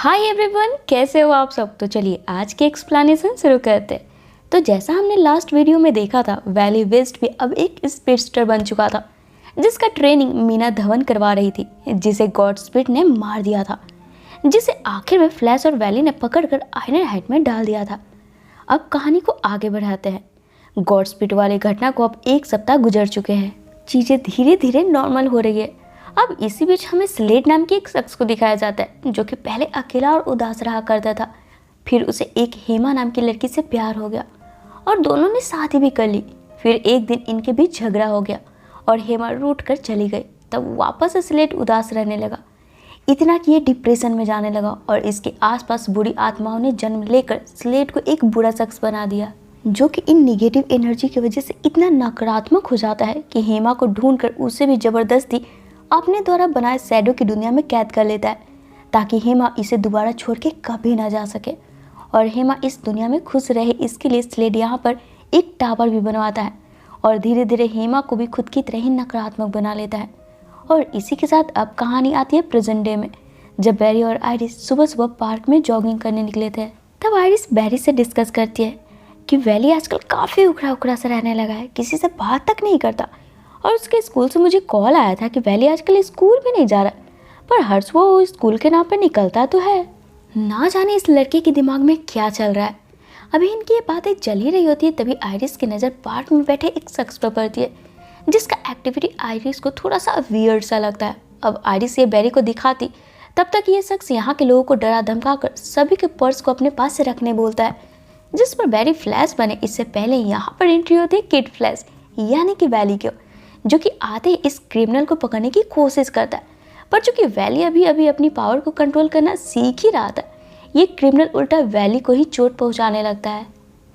Hi everyone, कैसे हो आप सब। तो चलिए आज के एक्सप्लेनेशन शुरू करते हैं। तो जैसा हमने लास्ट वीडियो में देखा था, वैली वेस्ट भी अब एक स्पीडस्टर बन चुका था जिसका ट्रेनिंग मीना धवन करवा रही थी, जिसे गॉडस्पीड ने मार दिया था, जिसे आखिर में फ्लैश और वैली ने पकड़कर आयरन हेड में डाल दिया था। अब कहानी को आगे बढ़ाते हैं। गॉडस्पीड वाली घटना को अब 1 सप्ताह गुजर चुके हैं। चीज़ें धीरे धीरे नॉर्मल हो रही है। अब इसी बीच हमें स्लेड नाम के एक शख्स को दिखाया जाता है जो कि पहले अकेला और उदास रहा करता था। फिर उसे एक हेमा नाम की लड़की से प्यार हो गया और दोनों ने शादी भी कर ली। फिर एक दिन इनके बीच झगड़ा हो गया और हेमा रूठ कर चली गई। तब वापस स्लेड उदास रहने लगा, इतना कि ये डिप्रेशन में जाने लगा और इसके आसपास बुरी आत्माओं ने जन्म लेकर स्लेड को एक बुरा शख्स बना दिया, जो कि इन निगेटिव एनर्जी की वजह से इतना नकारात्मक हो जाता है कि हेमा को ढूंढकर उसे भी जबरदस्ती अपने द्वारा बनाए शैडो की दुनिया में कैद कर लेता है, ताकि हेमा इसे दोबारा छोड़ के कभी ना जा सके और हेमा इस दुनिया में खुश रहे। इसके लिए स्लेड यहाँ पर एक टावर भी बनवाता है और धीरे धीरे हेमा को भी खुद की तरह ही नकारात्मक बना लेता है। और इसी के साथ अब कहानी आती है प्रेजेंट डे में, जब बैरी और आइरिस सुबह सुबह पार्क में जॉगिंग करने निकले थे। तब आइरिस बैरी से डिस्कस करती है कि वैली आजकल काफ़ी उखड़ा उखड़ा सा रहने लगा है, किसी से बात तक नहीं करता। और उसके स्कूल से मुझे कॉल आया था कि वैली आजकल स्कूल भी नहीं जा रहा, पर हर्ष वो स्कूल के नाम पर निकलता तो है। ना जाने इस लड़के के दिमाग में क्या चल रहा है। अभी इनकी ये बातें चल ही रही होती है, तभी आइरिस की नज़र पार्क में बैठे एक शख्स पर पड़ती है जिसका एक्टिविटी आइरिस को थोड़ा सा वियर्ड सा लगता है। अब आइरिस ये बैरी को दिखाती, तब तक ये शख्स यहाँ के लोगों को डरा धमका कर सभी के पर्स को अपने पास से रखने बोलता है, जिस पर बैरी फ्लैश बने। इससे पहले यहाँ पर एंट्री होती है किड फ्लैश यानी कि वैली की, जो कि आते ही इस क्रिमिनल को पकड़ने की कोशिश करता है। पर चूंकि वैली अभी अभी अपनी पावर को कंट्रोल करना सीख ही रहा था, ये क्रिमिनल उल्टा वैली को ही चोट पहुंचाने लगता है।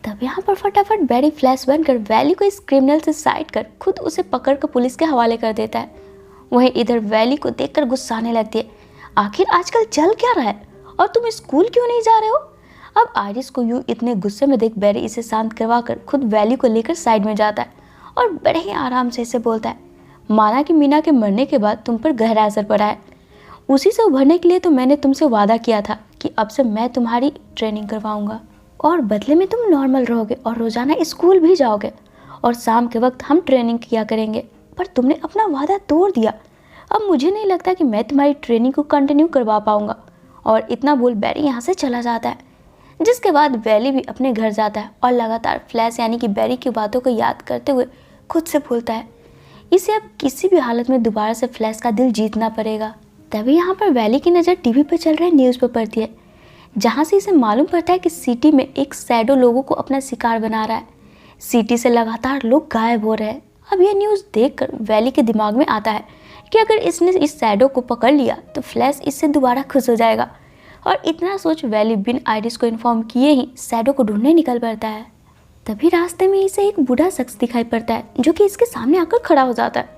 तब यहाँ पर फटाफट बैरी फ्लैश बनकर वैली को इस क्रिमिनल से साइड कर खुद उसे पकड़कर पुलिस के हवाले कर देता है। वहीं इधर वैली को देखकर गुस्साने लगती है, आखिर आजकल चल क्या रहा है और तुम स्कूल क्यों नहीं जा रहे हो। अब आइरिस को यूं इतने गुस्से में देख बैरी इसे शांत करवा कर खुद वैली को लेकर साइड में जाता है और बड़े ही आराम से इसे बोलता है, माना कि मीना के मरने के बाद तुम पर गहरा असर पड़ा है, उसी से उभरने के लिए तो मैंने तुमसे वादा किया था कि अब से मैं तुम्हारी ट्रेनिंग करवाऊंगा और बदले में तुम नॉर्मल रहोगे और रोज़ाना स्कूल भी जाओगे और शाम के वक्त हम ट्रेनिंग किया करेंगे। पर तुमने अपना वादा तोड़ दिया। अब मुझे नहीं लगता कि मैं तुम्हारी ट्रेनिंग को कंटिन्यू करवा पाऊंगा। और इतना बोल बैरी यहाँ से चला जाता है, जिसके बाद वैली भी अपने घर जाता है और लगातार फ्लैश यानी कि बैरी की बातों को याद करते हुए खुद से बोलता है, इसे अब किसी भी हालत में दोबारा से फ्लैश का दिल जीतना पड़ेगा। तभी यहाँ पर वैली की नज़र टीवी पर चल रहे न्यूज़ पर पड़ती है, जहाँ से इसे मालूम पड़ता है कि सिटी में एक शैडो लोगों को अपना शिकार बना रहा है। सिटी से लगातार लोग गायब हो रहे हैं। अब यह न्यूज़ देखकर वैली के दिमाग में आता है कि अगर इसने इस शैडो को पकड़ लिया तो फ्लैश इससे दोबारा खुश हो जाएगा। और इतना सोच वैली बिन आइरिस को इन्फॉर्म किए ही शैडो को ढूंढने निकल पड़ता है। तभी रास्ते में इसे एक बूढ़ा शख्स दिखाई पड़ता है जो कि इसके सामने आकर खड़ा हो जाता है,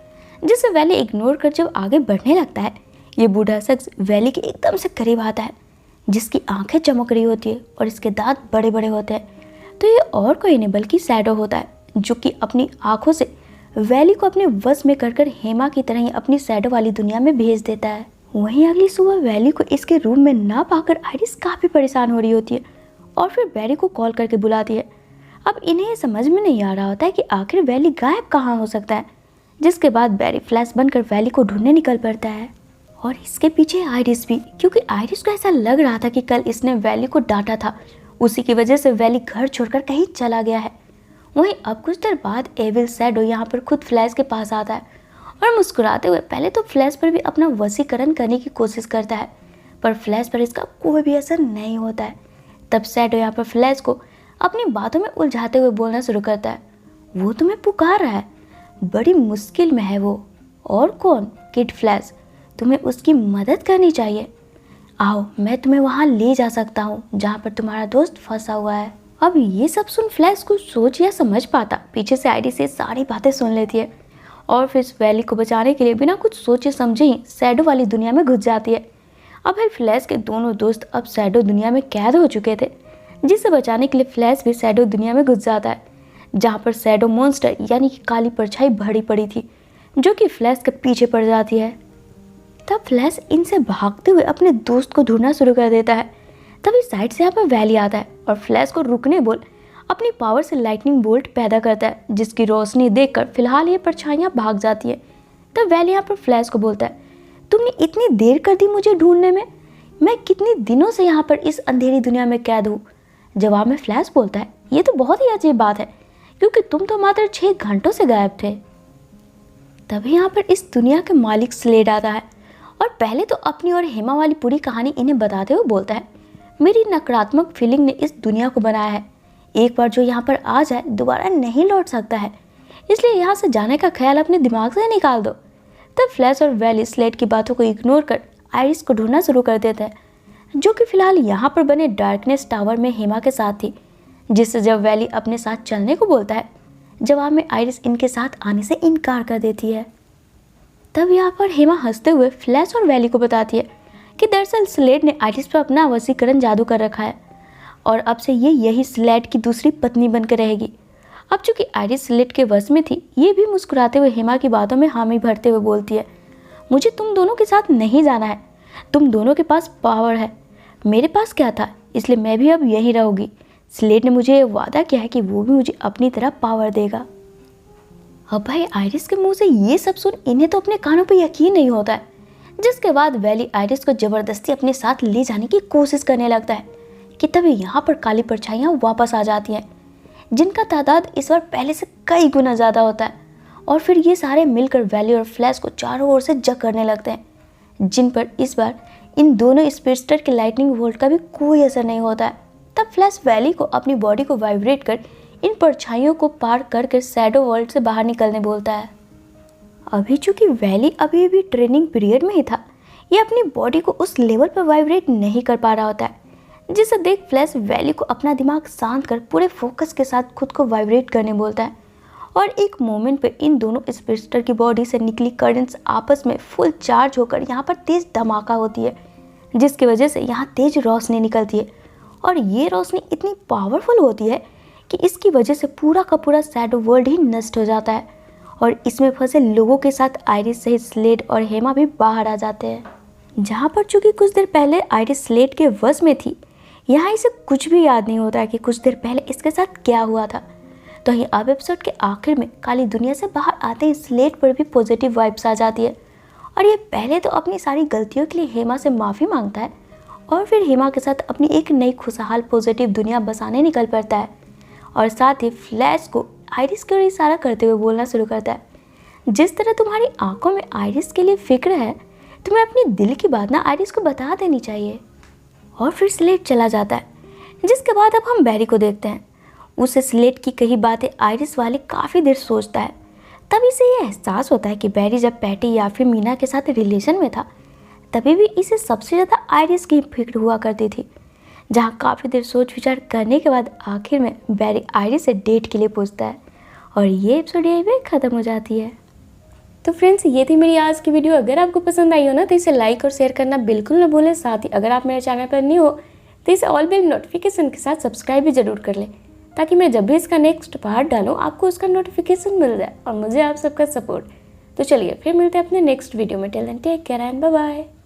जिसे वैली इग्नोर कर जब आगे बढ़ने लगता है, ये बूढ़ा शख्स वैली के एकदम से करीब आता है, जिसकी आंखें चमक रही होती है और इसके दांत बड़े बड़े होते हैं। तो ये और कोई नहीं बल्कि शैडो होता है, जो कि अपनी आंखों से वैली को अपने वश में कर हेमा की तरह ही अपनी शैडो वाली दुनिया में भेज देता है। वहीं अगली सुबह वैली को इसके रूम में ना पाकर आइरिस काफ़ी परेशान हो रही होती है और फिर बैरी को कॉल करके बुलाती है। अब इन्हें समझ में नहीं आ रहा होता है कि आखिर वैली गायब कहाँ हो सकता है, जिसके बाद बैरी फ्लैश बनकर वैली को ढूंढने निकल पड़ता है और इसके पीछे आइरिस भी, क्योंकि आइरिस को ऐसा लग रहा था कि कल इसने वैली को डांटा था, उसी की वजह से वैली घर छोड़कर कहीं चला गया है। वहीं अब कुछ देर बाद एविल शैडो यहाँ पर खुद फ्लैश के पास आता है और मुस्कुराते हुए पहले तो फ्लैश पर भी अपना वशीकरण करने की कोशिश करता है, पर फ्लैश पर इसका कोई भी असर नहीं होता है। तब शैडो यहाँ पर फ्लैश को अपनी बातों में उलझाते हुए बोलना शुरू करता है, वो तुम्हें पुकार रहा है, बड़ी मुश्किल में है वो। और कौन? किड फ्लैश, तुम्हें उसकी मदद करनी चाहिए। आओ मैं तुम्हें वहाँ ले जा सकता हूँ जहाँ पर तुम्हारा दोस्त फंसा हुआ है। अब ये सब सुन फ्लैश कुछ सोच या समझ पाता, पीछे से आइरिस से सारी बातें सुन लेती है और फिर वैली को बचाने के लिए बिना कुछ सोचे समझे ही शैडो वाली दुनिया में घुस जाती है। अब भाई फ्लैश के दोनों दोस्त अब शैडो दुनिया में कैद हो चुके थे, जिसे बचाने के लिए फ्लैश भी शैडो दुनिया में घुस जाता है, जहाँ पर शैडो मॉन्स्टर यानी कि काली परछाई भरी पड़ी थी, जो कि फ्लैश के पीछे पड़ जाती है। तब फ्लैश इनसे भागते हुए अपने दोस्त को ढूंढना शुरू कर देता है। तभी साइड से यहाँ पर वैली आता है और फ्लैश को रुकने बोल अपनी पावर से लाइटनिंग बोल्ट पैदा करता है, जिसकी रोशनी देखकर फिलहाल ये परछाइयाँ भाग जाती है। तब वैली यहाँ पर फ्लैश को बोलता है, तुमने इतनी देर कर दी मुझे ढूंढने में, मैं कितने दिनों से यहाँ पर इस अंधेरी दुनिया में कैद हूँ। जवाब में फ्लैश बोलता है, ये तो बहुत ही अजीब बात है, क्योंकि तुम तो मात्र 6 घंटों से गायब थे। तभी यहाँ पर इस दुनिया के मालिक स्लेड आता है और पहले तो अपनी और हेमा वाली पूरी कहानी इन्हें बताते हुए बोलता है, मेरी नकारात्मक फीलिंग ने इस दुनिया को बनाया है। एक बार जो यहाँ पर आ जाए दोबारा नहीं लौट सकता है, इसलिए यहाँ से जाने का ख्याल अपने दिमाग से निकाल दो। तब फ्लैश और वैली स्लेड की बातों को इग्नोर कर आइरिस को ढूंढना शुरू कर देते हैं, जो कि फिलहाल यहाँ पर बने डार्कनेस टावर में हेमा के साथ थी, जिससे जब वैली अपने साथ चलने को बोलता है, जवाब में आइरिस इनके साथ आने से इनकार कर देती है। तब यहाँ पर हेमा हंसते हुए फ्लैश और वैली को बताती है कि दरअसल स्लेड ने आइरिस पर अपना वशीकरण जादू कर रखा है और अब से ये यही स्लेड की दूसरी पत्नी बनकर रहेगी। अब चूंकि आइरिस स्लेड के वश में थी, ये भी मुस्कुराते हुए हेमा की बातों में हामी भरते हुए बोलती है, मुझे तुम दोनों के साथ नहीं जाना है, तुम दोनों के पास पावर है, मेरे पास क्या था, इसलिए मैं भी अब यहीं रहूँगी। स्लेड ने मुझे वादा किया है कि वो भी मुझे अपनी तरह पावर देगा। अब भाई आइरिस के मुंह से ये सब सुन इन्हें तो अपने कानों पर यकीन नहीं होता है, जिसके बाद वैली आइरिस को जबरदस्ती अपने साथ ले जाने की कोशिश करने लगता है कि तभी यहाँ पर काली परछाइयाँ वापस आ जाती हैं, जिनका तादाद इस बार पहले से कई गुना ज़्यादा होता है। और फिर ये सारे मिलकर वैली और फ्लैश को चारों ओर से जग करने लगते हैं, जिन पर इस बार इन दोनों स्पीडस्टर के लाइटनिंग वोल्ट का भी कोई असर नहीं होता है। तब फ्लैश वैली को अपनी बॉडी को वाइब्रेट कर इन परछाइयों को पार करके शैडो वर्ल्ड से बाहर निकलने बोलता है। अभी चूंकि वैली अभी भी ट्रेनिंग पीरियड में ही था, ये अपनी बॉडी को उस लेवल पर वाइब्रेट नहीं कर पा रहा होता है, जिसे देख फ्लैश वैली को अपना दिमाग शांत कर पूरे फोकस के साथ खुद को वाइब्रेट करने बोलता है। और एक मोमेंट पे इन दोनों स्पीडस्टर की बॉडी से निकली करंट्स आपस में फुल चार्ज होकर यहाँ पर तेज धमाका होती है, जिसकी वजह से यहाँ तेज रोशनी निकलती है और ये रोशनी इतनी पावरफुल होती है कि इसकी वजह से पूरा का पूरा शैडो वर्ल्ड ही नष्ट हो जाता है और इसमें फंसे लोगों के साथ आइरिस सहित स्लेड और हेमा भी बाहर आ जाते हैं। जहाँ पर चूंकि कुछ देर पहले आइरिस स्लेड के वश में थी, यहाँ इसे कुछ भी याद नहीं होता है कि कुछ देर पहले इसके साथ क्या हुआ था। तो ये अब एपिसोड के आखिर में काली दुनिया से बाहर आते ही स्लेड पर भी पॉजिटिव वाइब्स आ जाती है और ये पहले तो अपनी सारी गलतियों के लिए हेमा से माफ़ी मांगता है और फिर हेमा के साथ अपनी एक नई खुशहाल पॉजिटिव दुनिया बसाने निकल पड़ता है और साथ ही फ्लैश को आइरिस की ओर इशारा करते हुए बोलना शुरू करता है, जिस तरह तुम्हारी आंखों में आइरिस के लिए फिक्र है, तुम्हें अपनी दिल की बात ना आइरिस को बता देनी चाहिए। और फिर स्लेड चला जाता है, जिसके बाद अब हम बैरी को देखते हैं। उसे स्लेड की कही बातें आइरिस वाले काफ़ी देर सोचता है, तब इसे ये एहसास होता है कि बैरी जब पैटी या फिर मीना के साथ रिलेशन में था, तभी भी इसे सबसे ज़्यादा आइरिस की फिक्र हुआ करती थी। जहाँ काफ़ी देर सोच विचार करने के बाद आखिर में बैरी आइरिस से डेट के लिए पूछता है और ये एपिसोड यहीं पे ख़त्म हो जाती है। तो फ्रेंड्स, ये थी मेरी आज की वीडियो। अगर आपको पसंद आई हो ना तो इसे लाइक और शेयर करना बिल्कुल ना भूलें। साथ ही अगर आप मेरे चैनल पर न्यू हो तो इसे ऑल बेल नोटिफिकेशन के साथ सब्सक्राइब भी जरूर कर लें, ताकि मैं जब भी इसका नेक्स्ट पार्ट डालूँ आपको उसका नोटिफिकेशन मिल जाए और मुझे आप सबका सपोर्ट। तो चलिए फिर मिलते हैं अपने नेक्स्ट वीडियो में। Till then take care and bye bye.